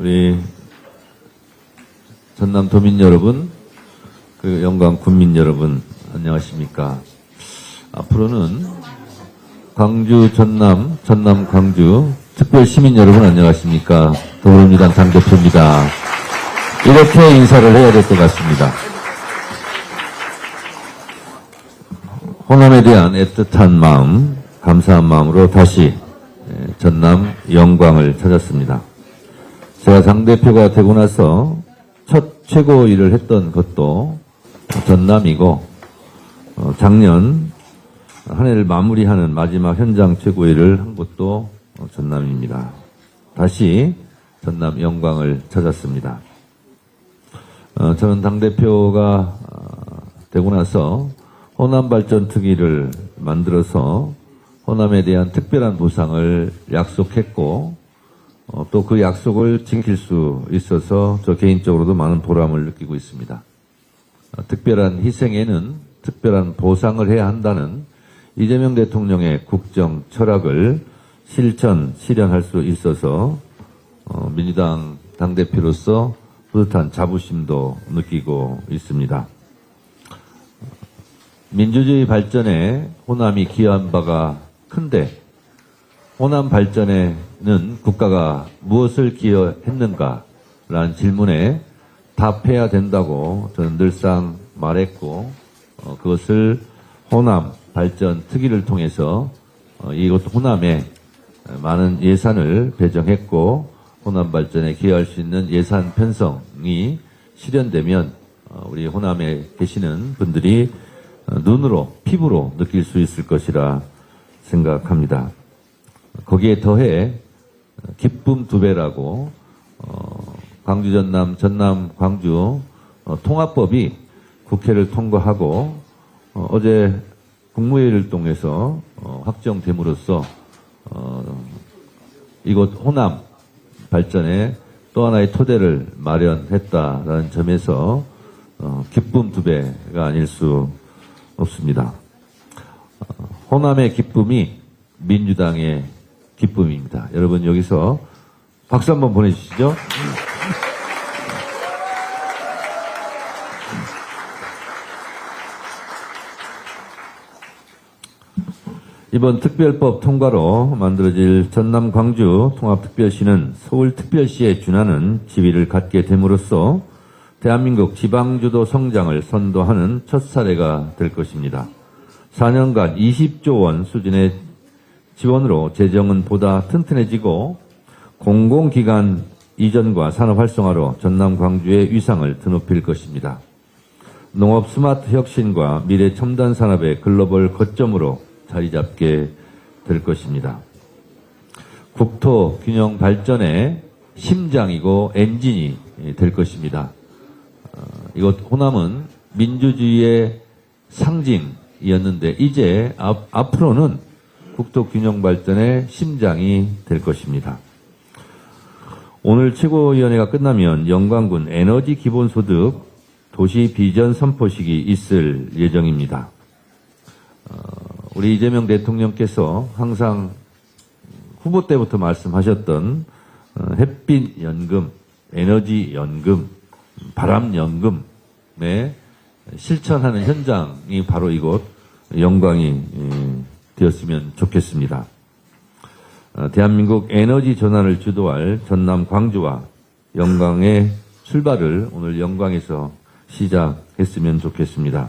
우리 전남 도민 여러분, 그 영광 군민 여러분, 안녕하십니까. 앞으로는 광주, 전남 광주 특별 시민 여러분 안녕하십니까. 더불어민주당 당대표입니다. 이렇게 인사를 해야 될 것 같습니다. 호남에 대한 애틋한 마음, 감사한 마음으로 다시 전남 영광을 찾았습니다. 제가 당대표가 되고 나서 첫 최고위를 했던 것도 전남이고, 작년 한 해를 마무리하는 마지막 현장 최고위를 한 곳도 전남입니다. 다시 전남 영광을 찾았습니다. 저는 당대표가 되고 나서 호남발전특위를 만들어서 호남에 대한 특별한 보상을 약속했고, 또 그 약속을 지킬 수 있어서 저 개인적으로도 많은 보람을 느끼고 있습니다. 특별한 희생에는 특별한 보상을 해야 한다는 이재명 대통령의 국정 철학을 실현할 수 있어서 민주당 당대표로서 뿌듯한 자부심도 느끼고 있습니다. 민주주의 발전에 호남이 기여한 바가 큰데, 호남 발전에는 국가가 무엇을 기여했는가라는 질문에 답해야 된다고 저는 늘상 말했고, 그것을 호남 발전 특위를 통해서 이곳 호남에 많은 예산을 배정했고, 호남 발전에 기여할 수 있는 예산 편성이 실현되면 우리 호남에 계시는 분들이 눈으로, 피부로 느낄 수 있을 것이라 생각합니다. 거기에 더해 기쁨 2배라고 광주 전남 광주 통합법이 국회를 통과하고 어제 국무회의를 통해서 확정됨으로써 이곳 호남 발전에 또 하나의 토대를 마련했다라는 점에서 기쁨 2배가 아닐 수 없습니다. 호남의 기쁨이 민주당의 기쁨입니다. 여러분 여기서 박수 한번 보내주시죠. 이번 특별법 통과로 만들어질 전남 광주 통합특별시는 서울특별시에 준하는 지위를 갖게 됨으로써 대한민국 지방주도 성장을 선도하는 첫 사례가 될 것입니다. 4년간 20조 원 수준의 지원으로 재정은 보다 튼튼해지고 공공기관 이전과 산업 활성화로 전남 광주의 위상을 드높일 것입니다. 농업 스마트 혁신과 미래 첨단 산업의 글로벌 거점으로 자리 잡게 될 것입니다. 국토 균형 발전의 심장이고 엔진이 될 것입니다. 이곳 호남은 민주주의의 상징이었는데 이제 앞으로는 국토 균형 발전의 심장이 될 것입니다. 오늘 최고위원회가 끝나면 영광군 에너지 기본소득 도시 비전 선포식이 있을 예정입니다. 우리 이재명 대통령께서 항상 후보 때부터 말씀하셨던 햇빛연금, 에너지연금, 바람연금에 실천하는 현장이 바로 이곳 영광이 되었으면 좋겠습니다. 대한민국 에너지 전환을 주도할 전남 광주와 영광의 출발을 오늘 영광에서 시작했으면 좋겠습니다.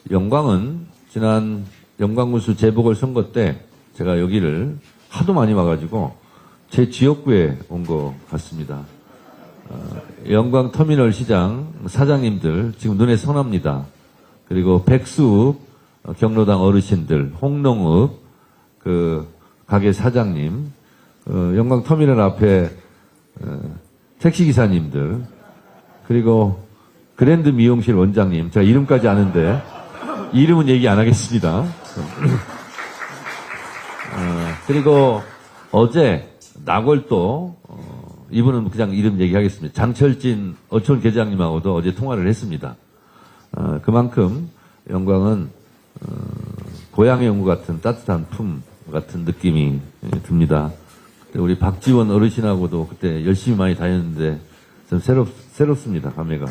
영광은 지난 영광군수 재보궐선거 때 제가 여기를 하도 많이 와가지고 제 지역구에 온 것 같습니다. 영광터미널 시장 사장님들 지금 눈에 선합니다. 그리고 백수읍 경로당 어르신들, 홍농읍 그 가게 사장님, 영광터미널 앞에 택시기사님들, 그리고 그랜드 미용실 원장님, 제가 이름까지 아는데 이름은 얘기 안 하겠습니다. 그리고 어제 나골도 이분은 그냥 이름 얘기하겠습니다. 장철진 어촌 계장님하고도 어제 통화를 했습니다. 그만큼 영광은 고향의 연구 같은 따뜻한 품 같은 느낌이 듭니다. 우리 박지원 어르신하고도 그때 열심히 많이 다녔는데 좀 새롭습니다, 감회가.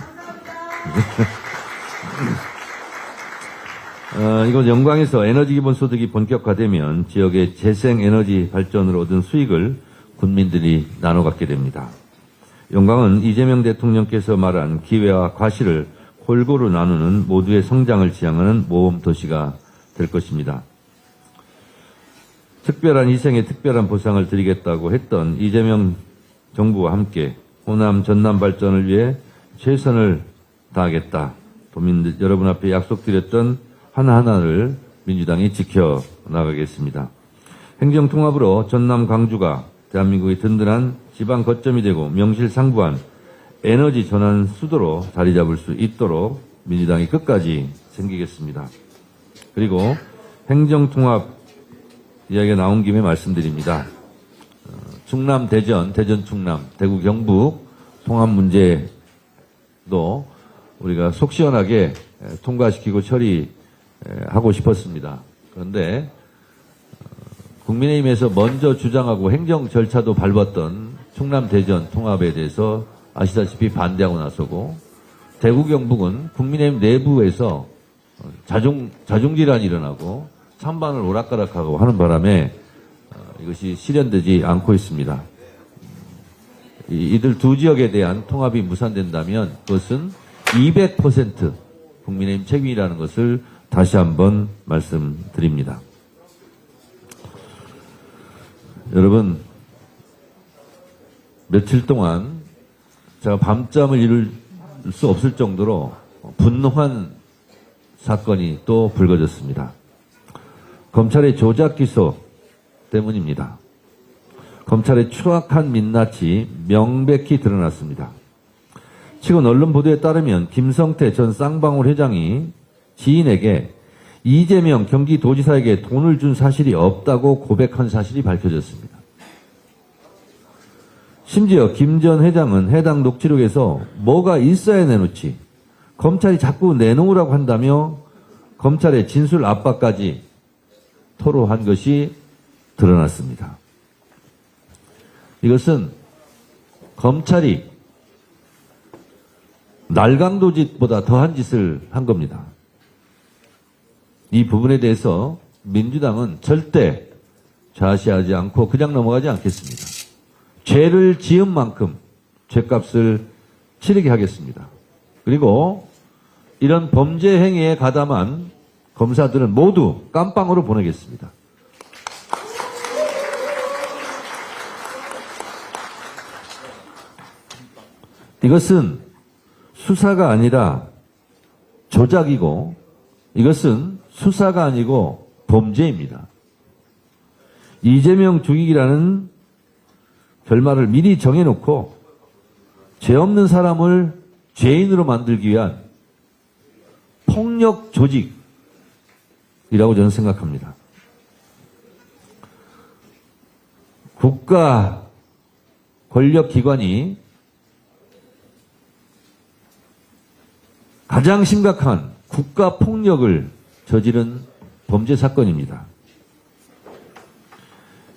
이곳 영광에서 에너지 기본소득이 본격화되면 지역의 재생에너지 발전으로 얻은 수익을 군민들이 나눠 갖게 됩니다. 영광은 이재명 대통령께서 말한 기회와 과실을 골고루 나누는 모두의 성장을 지향하는 모범도시가 될 것입니다. 특별한 희생에 특별한 보상을 드리겠다고 했던 이재명 정부와 함께 호남 전남 발전을 위해 최선을 다하겠다. 도민들 여러분 앞에 약속드렸던 하나하나를 민주당이 지켜나가겠습니다. 행정통합으로 전남 광주가 대한민국의 든든한 지방 거점이 되고 명실상부한 에너지 전환 수도로 자리 잡을 수 있도록 민주당이 끝까지 챙기겠습니다. 그리고 행정통합 이야기가 나온 김에 말씀드립니다. 충남 대전, 대전 충남, 대구 경북 통합 문제도 우리가 속 시원하게 통과시키고 처리하고 싶었습니다. 그런데 국민의힘에서 먼저 주장하고 행정 절차도 밟았던 충남 대전 통합에 대해서 아시다시피 반대하고 나서고 대구 경북은 국민의힘 내부에서 자중질환이 일어나고 찬반을 오락가락하고 하는 바람에 이것이 실현되지 않고 있습니다. 이들 두 지역에 대한 통합이 무산된다면 그것은 200% 국민의힘 책임이라는 것을 다시 한번 말씀드립니다. 여러분, 며칠 동안 제가 밤잠을 이룰 수 없을 정도로 분노한 사건이 또 불거졌습니다. 검찰의 조작 기소 때문입니다. 검찰의 추악한 민낯이 명백히 드러났습니다. 최근 언론 보도에 따르면 김성태 전 쌍방울 회장이 지인에게 이재명 경기도지사에게 돈을 준 사실이 없다고 고백한 사실이 밝혀졌습니다. 심지어 김 전 회장은 해당 녹취록에서 뭐가 있어야 내놓지 검찰이 자꾸 내놓으라고 한다며 검찰의 진술 압박까지 토로한 것이 드러났습니다. 이것은 검찰이 날강도짓보다 더한 짓을 한 겁니다. 이 부분에 대해서 민주당은 절대 좌시하지 않고 그냥 넘어가지 않겠습니다. 죄를 지은 만큼 죄값을 치르게 하겠습니다. 그리고 이런 범죄 행위에 가담한 검사들은 모두 깜빵으로 보내겠습니다. 이것은 수사가 아니라 조작이고 이것은 수사가 아니고 범죄입니다. 이재명 죽이기라는 결말을 미리 정해놓고 죄 없는 사람을 죄인으로 만들기 위한 폭력 조직이라고 저는 생각합니다. 국가 권력기관이 가장 심각한 국가 폭력을 저지른 범죄 사건입니다.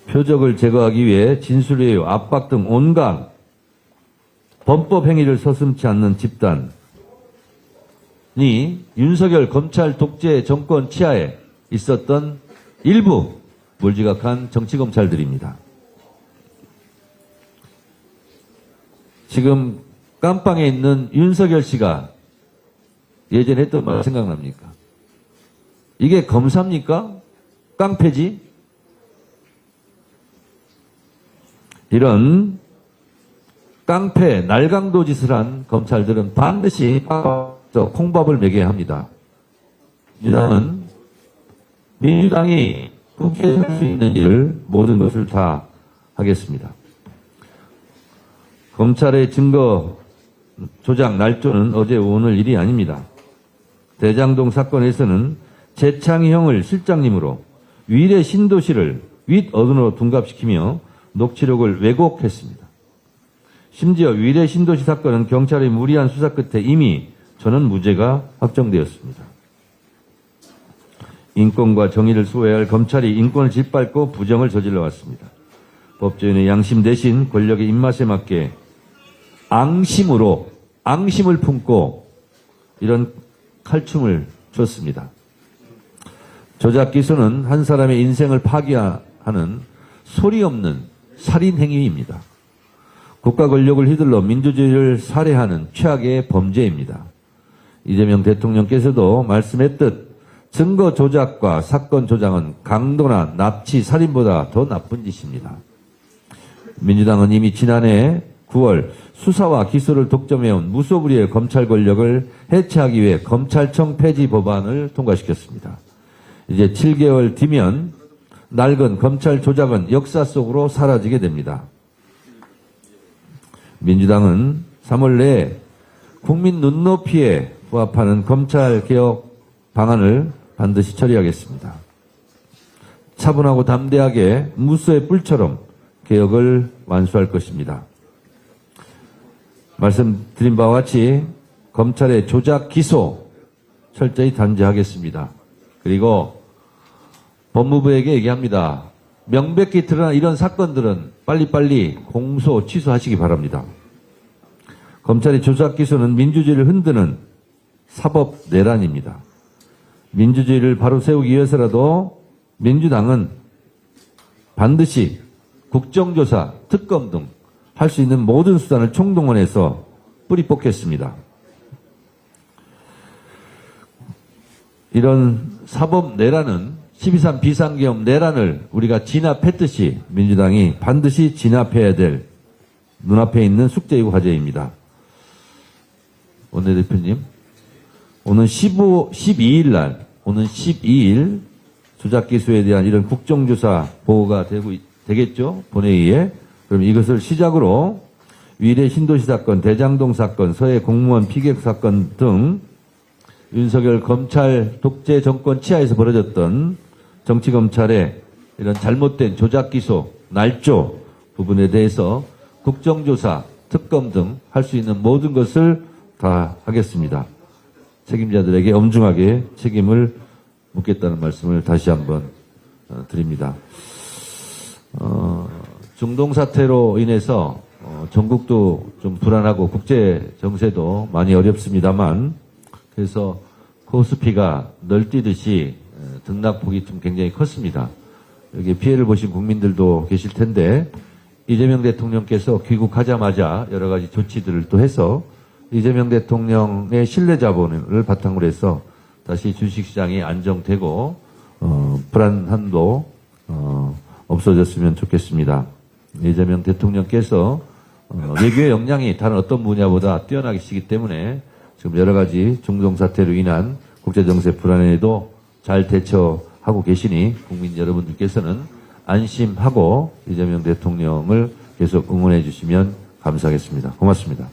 표적을 제거하기 위해 진술외유, 압박 등 온갖 범법 행위를 서슴지 않는 집단이 윤석열 검찰 독재 정권 치하에 있었던 일부 몰지각한 정치검찰들입니다. 지금 깜빵에 있는 윤석열 씨가 예전에 했던 말 생각납니까? 이게 검사입니까? 깡패지? 이런 깡패, 날강도 짓을 한 검찰들은 반드시 콩밥을 먹여야 합니다. 민주당이 국회에 할 수 있는 일을 모든 것을 다 하겠습니다. 검찰의 증거 조작 날조는 어제 오늘 일이 아닙니다. 대장동 사건에서는 재창형을 실장님으로 위례 신도시를 윗어른으로 둔갑시키며 녹취록을 왜곡했습니다. 심지어 위례 신도시 사건은 경찰의 무리한 수사 끝에 이미 저는 무죄가 확정되었습니다. 인권과 정의를 수호해야 할 검찰이 인권을 짓밟고 부정을 저질러 왔습니다. 법조인의 양심 대신 권력의 입맛에 맞게 앙심을 품고 이런 칼춤을 췄습니다. 조작 기소는 한 사람의 인생을 파괴하는 소리 없는 살인 행위입니다. 국가 권력을 휘둘러 민주주의를 살해하는 최악의 범죄입니다. 이재명 대통령께서도 말씀했듯 증거 조작과 사건 조작은 강도나 납치, 살인보다 더 나쁜 짓입니다. 민주당은 이미 지난해 9월 수사와 기소를 독점해온 무소불위의 검찰 권력을 해체하기 위해 검찰청 폐지 법안을 통과시켰습니다. 이제 7개월 뒤면 낡은 검찰 조작은 역사 속으로 사라지게 됩니다. 민주당은 3월 내에 국민 눈높이에 부합하는 검찰개혁 방안을 반드시 처리하겠습니다. 차분하고 담대하게 무수의 뿔처럼 개혁을 완수할 것입니다. 말씀드린 바와 같이 검찰의 조작 기소 철저히 단죄하겠습니다. 그리고 법무부에게 얘기합니다. 명백히 드러난 이런 사건들은 빨리빨리 공소 취소하시기 바랍니다. 검찰의 조작 기소는 민주주의를 흔드는 사법 내란입니다. 민주주의를 바로 세우기 위해서라도 민주당은 반드시 국정조사, 특검 등 할 수 있는 모든 수단을 총동원해서 뿌리 뽑겠습니다. 이런 사법 내란은 12.3 비상계엄 내란을 우리가 진압했듯이 민주당이 반드시 진압해야 될 눈앞에 있는 숙제이고 과제입니다. 원내대표님, 오는 12일 날, 오는 12일 조작 기소에 대한 이런 국정조사 보고가 되겠죠? 본회의에. 그럼 이것을 시작으로 위례 신도시 사건, 대장동 사건, 서해 공무원 피격 사건 등 윤석열 검찰 독재 정권 치하에서 벌어졌던 정치검찰의 이런 잘못된 조작 기소, 날조 부분에 대해서 국정조사, 특검 등 할 수 있는 모든 것을 다 하겠습니다. 책임자들에게 엄중하게 책임을 묻겠다는 말씀을 다시 한번 드립니다. 중동 사태로 인해서 전국도 좀 불안하고 국제 정세도 많이 어렵습니다만 그래서 코스피가 널뛰듯이 등락폭이 좀 굉장히 컸습니다. 여기 피해를 보신 국민들도 계실 텐데 이재명 대통령께서 귀국하자마자 여러 가지 조치들을 또 해서 이재명 대통령의 신뢰 자본을 바탕으로 해서 다시 주식시장이 안정되고 불안함도 없어졌으면 좋겠습니다. 이재명 대통령께서 외교의 역량이 다른 어떤 분야보다 뛰어나시기 때문에 지금 여러 가지 중동 사태로 인한 국제정세 불안에도 잘 대처하고 계시니 국민 여러분들께서는 안심하고 이재명 대통령을 계속 응원해 주시면 감사하겠습니다. 고맙습니다.